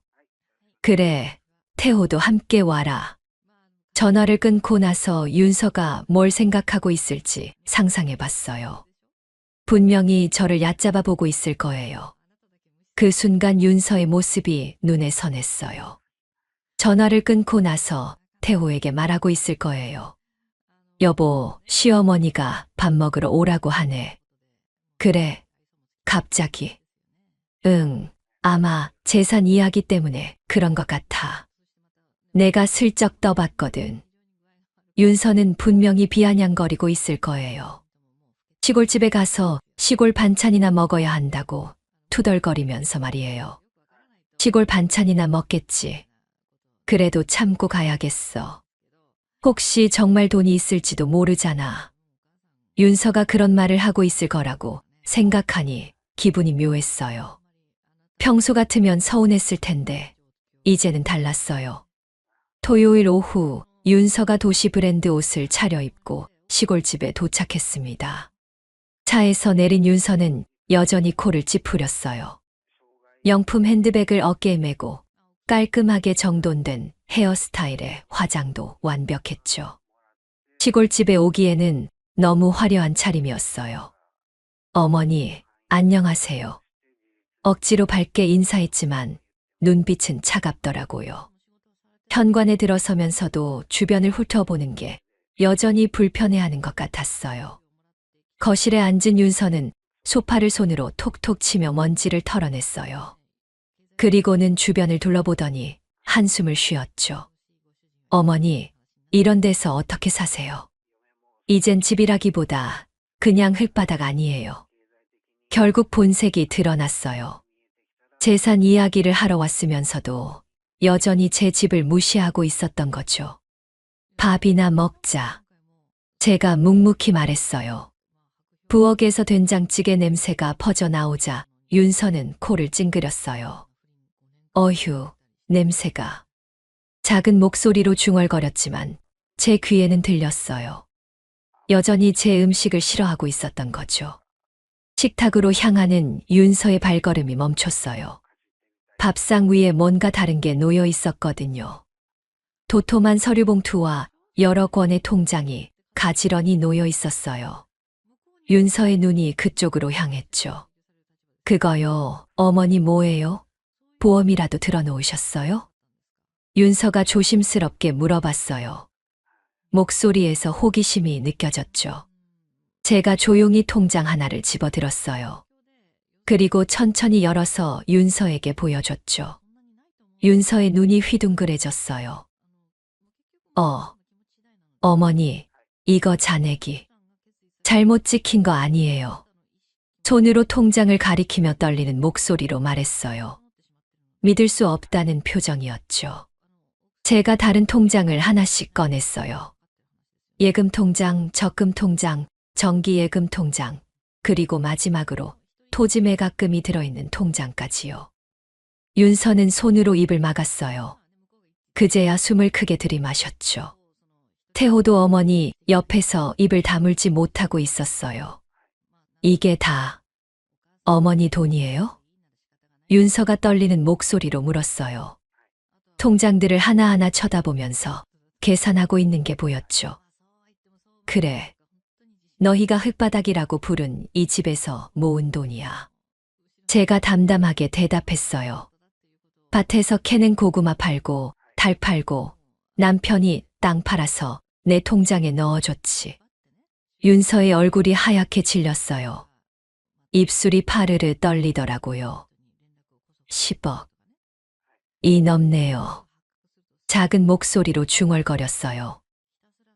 그래, 태호도 함께 와라. 전화를 끊고 나서 윤서가 뭘 생각하고 있을지 상상해 봤어요. 분명히 저를 얕잡아 보고 있을 거예요. 그 순간 윤서의 모습이 눈에 선했어요. 전화를 끊고 나서 태호에게 말하고 있을 거예요. 여보, 시어머니가 밥 먹으러 오라고 하네. 그래, 갑자기. 응, 아마 재산 이야기 때문에 그런 것 같아. 내가 슬쩍 떠봤거든. 윤서는 분명히 비아냥거리고 있을 거예요. 시골집에 가서 시골 반찬이나 먹어야 한다고 투덜거리면서 말이에요. 시골 반찬이나 먹겠지. 그래도 참고 가야겠어. 혹시 정말 돈이 있을지도 모르잖아. 윤서가 그런 말을 하고 있을 거라고 생각하니 기분이 묘했어요. 평소 같으면 서운했을 텐데 이제는 달랐어요. 토요일 오후 윤서가 도시 브랜드 옷을 차려입고 시골집에 도착했습니다. 차에서 내린 윤서는 여전히 코를 찌푸렸어요. 명품 핸드백을 어깨에 메고 깔끔하게 정돈된 헤어스타일에 화장도 완벽했죠. 시골집에 오기에는 너무 화려한 차림이었어요. 어머니, 안녕하세요. 억지로 밝게 인사했지만 눈빛은 차갑더라고요. 현관에 들어서면서도 주변을 훑어보는 게 여전히 불편해하는 것 같았어요. 거실에 앉은 윤서는 소파를 손으로 톡톡 치며 먼지를 털어냈어요. 그리고는 주변을 둘러보더니 한숨을 쉬었죠. 어머니, 이런 데서 어떻게 사세요? 이젠 집이라기보다 그냥 흙바닥 아니에요. 결국 본색이 드러났어요. 재산 이야기를 하러 왔으면서도 여전히 제 집을 무시하고 있었던 거죠. 밥이나 먹자. 제가 묵묵히 말했어요. 부엌에서 된장찌개 냄새가 퍼져나오자 윤서는 코를 찡그렸어요. 어휴, 냄새가. 작은 목소리로 중얼거렸지만 제 귀에는 들렸어요. 여전히 제 음식을 싫어하고 있었던 거죠. 식탁으로 향하는 윤서의 발걸음이 멈췄어요. 밥상 위에 뭔가 다른 게 놓여 있었거든요. 도톰한 서류봉투와 여러 권의 통장이 가지런히 놓여 있었어요. 윤서의 눈이 그쪽으로 향했죠. 그거요, 어머니 뭐예요? 보험이라도 들어놓으셨어요? 윤서가 조심스럽게 물어봤어요. 목소리에서 호기심이 느껴졌죠. 제가 조용히 통장 하나를 집어들었어요. 그리고 천천히 열어서 윤서에게 보여줬죠. 윤서의 눈이 휘둥그레졌어요. 어머니, 이거 잔액이. 잘못 찍힌 거 아니에요. 손으로 통장을 가리키며 떨리는 목소리로 말했어요. 믿을 수 없다는 표정이었죠. 제가 다른 통장을 하나씩 꺼냈어요. 예금 통장, 적금 통장, 정기예금 통장, 그리고 마지막으로 토지 매각금이 들어있는 통장까지요. 윤서는 손으로 입을 막았어요. 그제야 숨을 크게 들이마셨죠. 태호도 어머니 옆에서 입을 다물지 못하고 있었어요. 이게 다 어머니 돈이에요? 윤서가 떨리는 목소리로 물었어요. 통장들을 하나하나 쳐다보면서 계산하고 있는 게 보였죠. 그래. 너희가 흙바닥이라고 부른 이 집에서 모은 돈이야. 제가 담담하게 대답했어요. 밭에서 캐낸 고구마 팔고 달 팔고 남편이 땅 팔아서 내 통장에 넣어줬지. 윤서의 얼굴이 하얗게 질렸어요. 입술이 파르르 떨리더라고요. 10억. 이 넘네요. 작은 목소리로 중얼거렸어요.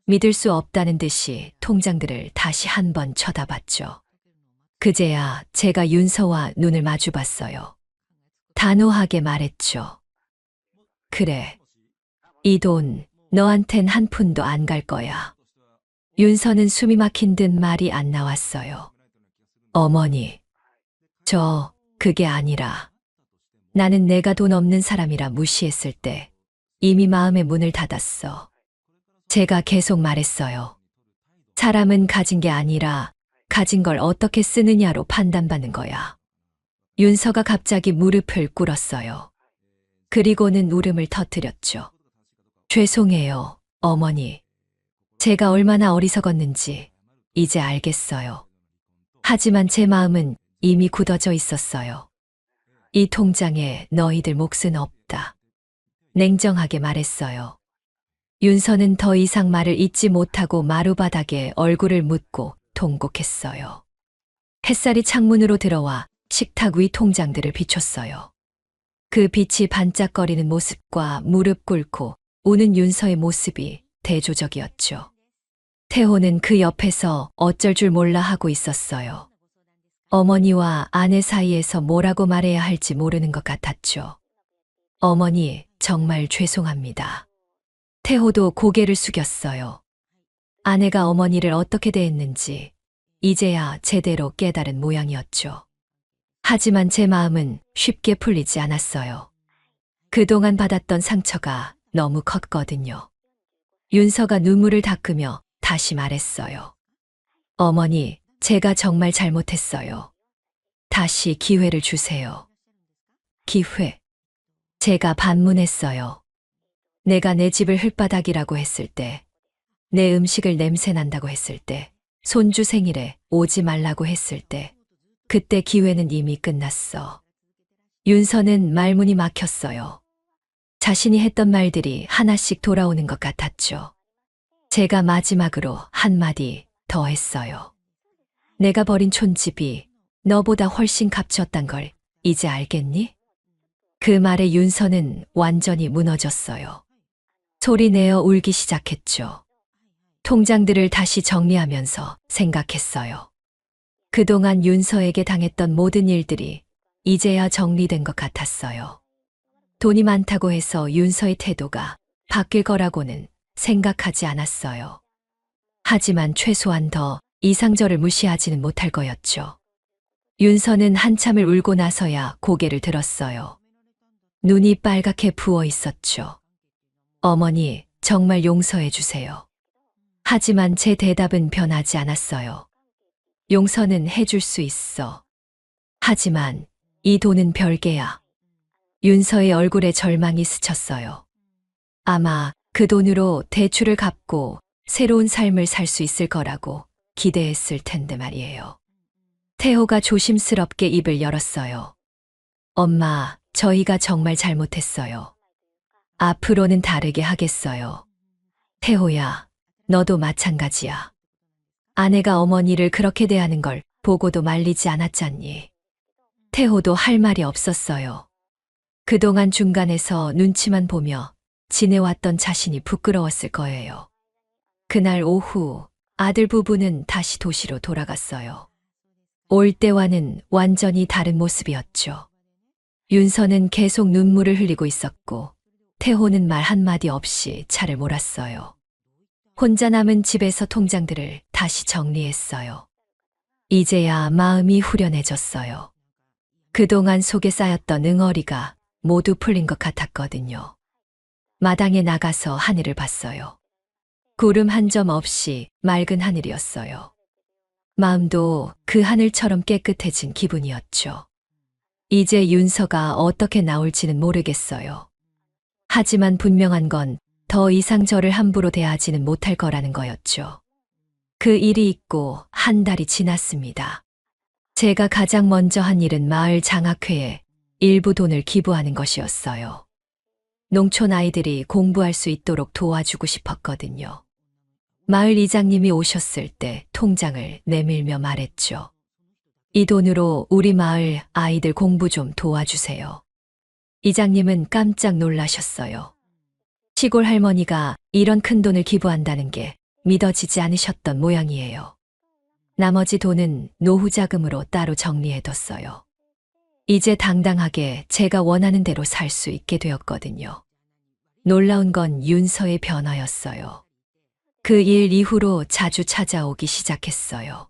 믿을 수 없다는 듯이 통장들을 다시 한 번 쳐다봤죠. 그제야 제가 윤서와 눈을 마주봤어요. 단호하게 말했죠. 그래. 이 돈 너한텐 한 푼도 안 갈 거야. 윤서는 숨이 막힌 듯 말이 안 나왔어요. 어머니, 그게 아니라 나는 내가 돈 없는 사람이라 무시했을 때 이미 마음의 문을 닫았어. 제가 계속 말했어요. 사람은 가진 게 아니라 가진 걸 어떻게 쓰느냐로 판단받는 거야. 윤서가 갑자기 무릎을 꿇었어요. 그리고는 울음을 터뜨렸죠. 죄송해요, 어머니. 제가 얼마나 어리석었는지 이제 알겠어요. 하지만 제 마음은 이미 굳어져 있었어요. 이 통장에 너희들 몫은 없다. 냉정하게 말했어요. 윤서는 더 이상 말을 잇지 못하고 마루바닥에 얼굴을 묻고 통곡했어요. 햇살이 창문으로 들어와 식탁 위 통장들을 비췄어요. 그 빛이 반짝거리는 모습과 무릎 꿇고 우는 윤서의 모습이 대조적이었죠. 태호는 그 옆에서 어쩔 줄 몰라 하고 있었어요. 어머니와 아내 사이에서 뭐라고 말해야 할지 모르는 것 같았죠. 어머니, 정말 죄송합니다. 태호도 고개를 숙였어요. 아내가 어머니를 어떻게 대했는지 이제야 제대로 깨달은 모양이었죠. 하지만 제 마음은 쉽게 풀리지 않았어요. 그동안 받았던 상처가 너무 컸거든요. 윤서가 눈물을 닦으며 다시 말했어요. 어머니, 제가 정말 잘못했어요. 다시 기회를 주세요. 기회. 제가 반문했어요. 내가 내 집을 흙바닥이라고 했을 때, 내 음식을 냄새난다고 했을 때, 손주 생일에 오지 말라고 했을 때, 그때 기회는 이미 끝났어. 윤서는 말문이 막혔어요. 자신이 했던 말들이 하나씩 돌아오는 것 같았죠. 제가 마지막으로 한마디 더 했어요. 내가 버린 촌집이 너보다 훨씬 값졌단 걸 이제 알겠니? 그 말에 윤서는 완전히 무너졌어요. 소리내어 울기 시작했죠. 통장들을 다시 정리하면서 생각했어요. 그동안 윤서에게 당했던 모든 일들이 이제야 정리된 것 같았어요. 돈이 많다고 해서 윤서의 태도가 바뀔 거라고는 생각하지 않았어요. 하지만 최소한 더 이상 저를 무시하지는 못할 거였죠. 윤서는 한참을 울고 나서야 고개를 들었어요. 눈이 빨갛게 부어 있었죠. 어머니, 정말 용서해 주세요. 하지만 제 대답은 변하지 않았어요. 용서는 해줄 수 있어. 하지만 이 돈은 별개야. 윤서의 얼굴에 절망이 스쳤어요. 아마 그 돈으로 대출을 갚고 새로운 삶을 살 수 있을 거라고 기대했을 텐데 말이에요. 태호가 조심스럽게 입을 열었어요. 엄마, 저희가 정말 잘못했어요. 앞으로는 다르게 하겠어요. 태호야, 너도 마찬가지야. 아내가 어머니를 그렇게 대하는 걸 보고도 말리지 않았잖니. 태호도 할 말이 없었어요. 그동안 중간에서 눈치만 보며 지내왔던 자신이 부끄러웠을 거예요. 그날 오후 아들 부부는 다시 도시로 돌아갔어요. 올 때와는 완전히 다른 모습이었죠. 윤서는 계속 눈물을 흘리고 있었고 태호는 말 한마디 없이 차를 몰았어요. 혼자 남은 집에서 통장들을 다시 정리했어요. 이제야 마음이 후련해졌어요. 그동안 속에 쌓였던 응어리가 모두 풀린 것 같았거든요. 마당에 나가서 하늘을 봤어요. 구름 한 점 없이 맑은 하늘이었어요. 마음도 그 하늘처럼 깨끗해진 기분이었죠. 이제 윤서가 어떻게 나올지는 모르겠어요. 하지만 분명한 건 더 이상 저를 함부로 대하지는 못할 거라는 거였죠. 그 일이 있고 한 달이 지났습니다. 제가 가장 먼저 한 일은 마을 장학회에 일부 돈을 기부하는 것이었어요. 농촌 아이들이 공부할 수 있도록 도와주고 싶었거든요. 마을 이장님이 오셨을 때 통장을 내밀며 말했죠. 이 돈으로 우리 마을 아이들 공부 좀 도와주세요. 이장님은 깜짝 놀라셨어요. 시골 할머니가 이런 큰 돈을 기부한다는 게 믿어지지 않으셨던 모양이에요. 나머지 돈은 노후 자금으로 따로 정리해뒀어요. 이제 당당하게 제가 원하는 대로 살 수 있게 되었거든요. 놀라운 건 윤서의 변화였어요. 그 일 이후로 자주 찾아오기 시작했어요.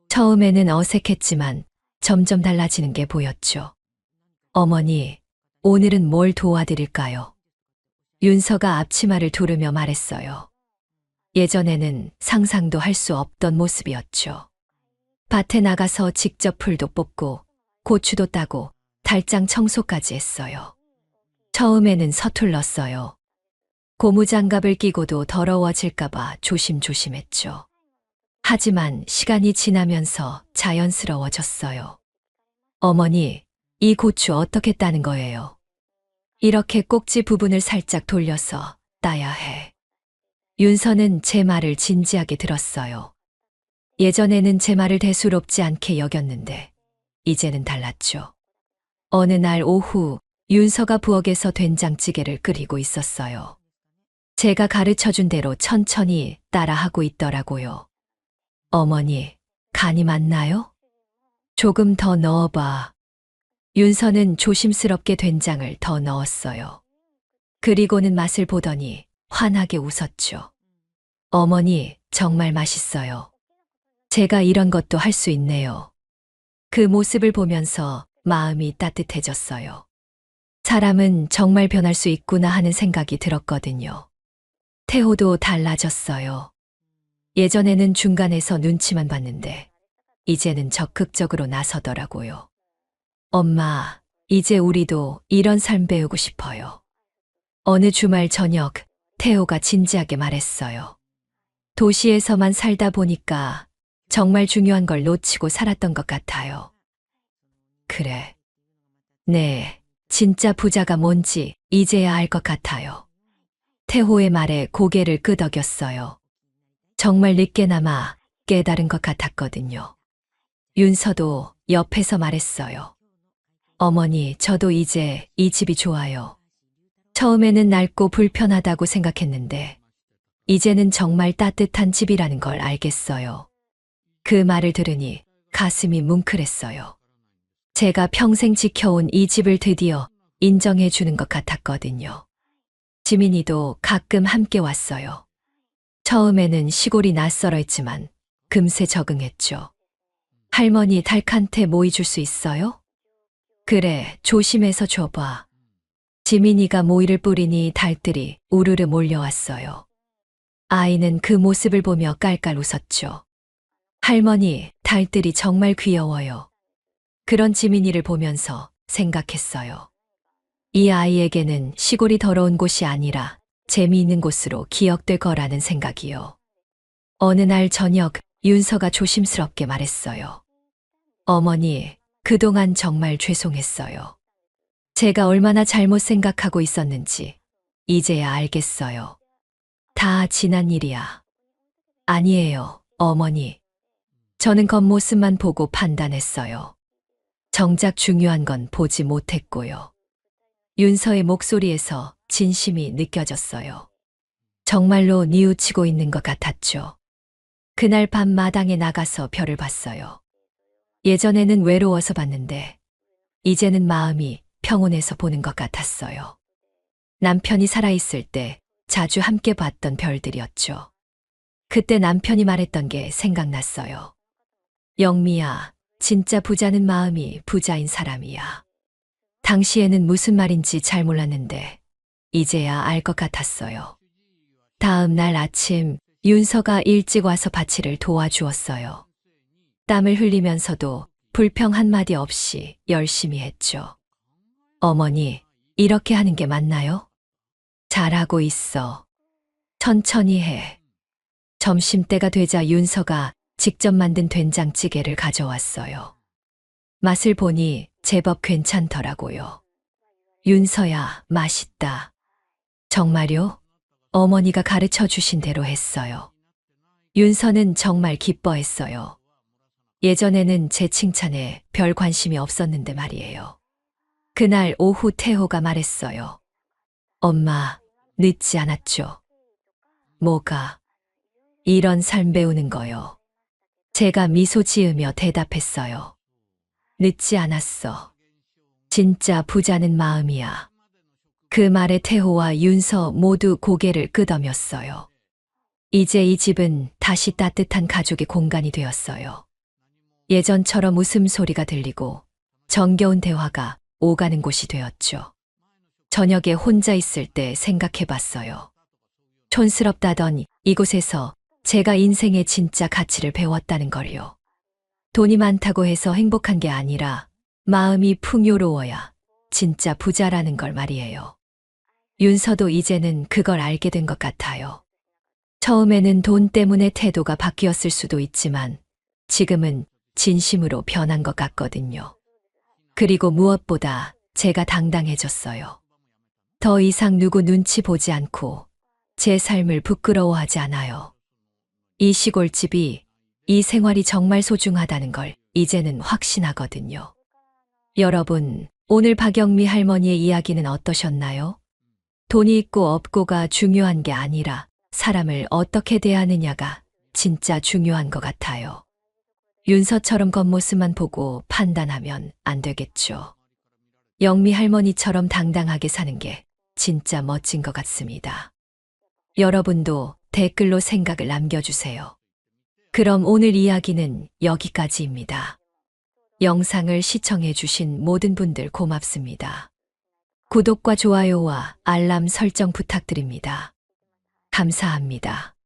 처음에는 어색했지만 점점 달라지는 게 보였죠. 어머니, 오늘은 뭘 도와드릴까요? 윤서가 앞치마를 두르며 말했어요. 예전에는 상상도 할 수 없던 모습이었죠. 밭에 나가서 직접 풀도 뽑고 고추도 따고 달장 청소까지 했어요. 처음에는 하지만 시간이 지나면서 자연스러워졌어요. 어머니, 이 고추 어떻게 따는 거예요? 이렇게 꼭지 부분을 살짝 돌려서 따야 해. 윤서는 제 말을 진지하게 들었어요. 예전에는 제 말을 대수롭지 않게 여겼는데 이제는 달랐죠. 어느 날 오후 윤서가 부엌에서 된장찌개를 끓이고 있었어요. 제가 가르쳐준 대로 천천히 따라하고 있더라고요. 어머니, 간이 맞나요? 조금 더 넣어봐. 윤서는 조심스럽게 된장을 더 넣었어요. 그리고는 맛을 보더니 환하게 웃었죠. 어머니, 정말 맛있어요. 제가 이런 것도 할 수 있네요. 그 모습을 보면서 마음이 따뜻해졌어요. 사람은 정말 변할 수 있구나 하는 생각이 들었거든요. 태호도 달라졌어요. 예전에는 중간에서 눈치만 봤는데 이제는 적극적으로 나서더라고요. 엄마, 이제 우리도 이런 삶 배우고 싶어요. 어느 주말 저녁 태호가 진지하게 말했어요. 도시에서만 살다 보니까 정말 중요한 걸 놓치고 살았던 것 같아요. 그래. 네, 진짜 부자가 뭔지 이제야 알 것 같아요. 태호의 말에 고개를 끄덕였어요. 정말 늦게나마 깨달은 것 같았거든요. 윤서도 옆에서 말했어요. 어머니, 저도 이제 이 집이 좋아요. 처음에는 낡고 불편하다고 생각했는데 이제는 정말 따뜻한 집이라는 걸 알겠어요. 그 말을 들으니 가슴이 뭉클했어요. 제가 평생 지켜온 이 집을 드디어 인정해 주는 것 같았거든요. 지민이도 가끔 함께 왔어요. 처음에는 시골이 낯설어 했지만 금세 적응했죠. 할머니, 닭한테 모이 줄 수 있어요? 그래, 조심해서 줘봐. 지민이가 모이를 뿌리니 닭들이 우르르 몰려왔어요. 아이는 그 모습을 보며 깔깔 웃었죠. 할머니, 닭들이 정말 귀여워요. 그런 지민이를 보면서 생각했어요. 이 아이에게는 시골이 더러운 곳이 아니라 재미있는 곳으로 기억될 거라는 생각이요. 어느 날 저녁 윤서가 조심스럽게 말했어요. 어머니, 그동안 정말 죄송했어요. 제가 얼마나 잘못 생각하고 있었는지 이제야 알겠어요. 다 지난 일이야. 아니에요, 어머니. 저는 겉모습만 보고 판단했어요. 정작 중요한 건 보지 못했고요. 윤서의 목소리에서 진심이 느껴졌어요. 정말로 뉘우치고 있는 것 같았죠. 그날 밤 마당에 나가서 별을 봤어요. 예전에는 외로워서 봤는데 이제는 마음이 평온해서 보는 것 같았어요. 남편이 살아있을 때 자주 함께 봤던 별들이었죠. 그때 남편이 말했던 게 생각났어요. 영미야, 진짜 부자는 마음이 부자인 사람이야. 당시에는 무슨 말인지 잘 몰랐는데 이제야 알 것 같았어요. 다음 날 아침 윤서가 일찍 와서 밭일을 도와주었어요. 땀을 흘리면서도 불평 한마디 없이 열심히 했죠. 어머니, 이렇게 하는 게 맞나요? 잘하고 있어. 천천히 해. 점심때가 되자 윤서가 직접 만든 된장찌개를 가져왔어요. 맛을 보니 제법 괜찮더라고요. 윤서야, 맛있다. 정말요? 어머니가 가르쳐 주신 대로 했어요. 윤서는 정말 기뻐했어요. 예전에는 제 칭찬에 별 관심이 없었는데 말이에요. 그날 오후 태호가 말했어요. 엄마, 늦지 않았죠? 뭐가? 이런 삶 배우는 거요. 제가 미소 지으며 대답했어요. 늦지 않았어. 진짜 부자는 마음이야. 그 말에 태호와 윤서 모두 고개를 끄덕였어요. 이제 이 집은 다시 따뜻한 가족의 공간이 되었어요. 예전처럼 웃음소리가 들리고 정겨운 대화가 오가는 곳이 되었죠. 저녁에 혼자 있을 때 생각해 봤어요. 촌스럽다던 이곳에서 제가 인생의 진짜 가치를 배웠다는 걸요. 돈이 많다고 해서 행복한 게 아니라 마음이 풍요로워야 진짜 부자라는 걸 말이에요. 윤서도 이제는 그걸 알게 된 것 같아요. 처음에는 돈 때문에 태도가 바뀌었을 수도 있지만 지금은 진심으로 변한 것 같거든요. 그리고 무엇보다 제가 당당해졌어요. 더 이상 누구 눈치 보지 않고 제 삶을 부끄러워하지 않아요. 이 시골집이, 이 생활이 정말 소중하다는 걸 이제는 확신하거든요. 여러분, 오늘 박영미 할머니의 이야기는 어떠셨나요? 돈이 있고 없고가 중요한 게 아니라 사람을 어떻게 대하느냐가 진짜 중요한 것 같아요. 윤서처럼 겉모습만 보고 판단하면 안 되겠죠. 영미 할머니처럼 당당하게 사는 게 진짜 멋진 것 같습니다. 여러분도 댓글로 생각을 남겨주세요. 그럼 오늘 이야기는 여기까지입니다. 영상을 시청해주신 모든 분들 고맙습니다. 구독과 좋아요와 알람 설정 부탁드립니다. 감사합니다.